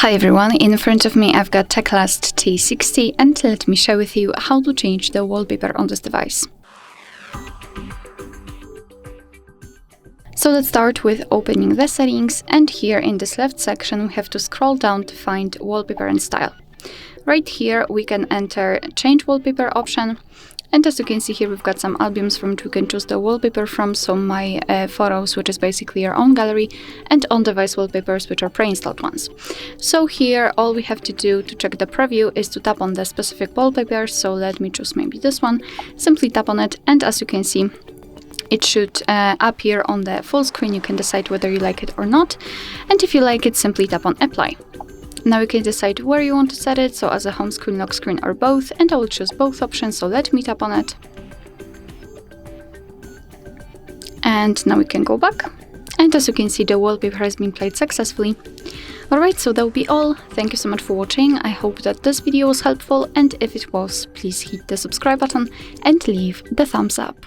Hi everyone, in front of me I've got TECLAST T60 and let me share with you how to change the wallpaper on this device. So let's start with opening the settings, and here in this left section we have to scroll down to find wallpaper and style. Right here we can enter change wallpaper option, and as you can see here we've got some albums from which we can choose the wallpaper from, so my photos, which is basically your own gallery, and on-device wallpapers, which are pre-installed ones. So here all we have to do to check the preview is to tap on the specific wallpaper, so let me choose maybe this one, simply tap on it, and as you can see it should appear on the full screen. You can decide whether you like it or not, and if you like it, simply tap on apply. Now you can decide where you want to set it, so as a home screen, lock screen, or both, and I will choose both options, so let me tap on it. And now we can go back, and as you can see the wallpaper has been played successfully. Alright, so that will be all. Thank you so much for watching. I hope that this video was helpful, and if it was, please hit the subscribe button and leave the thumbs up.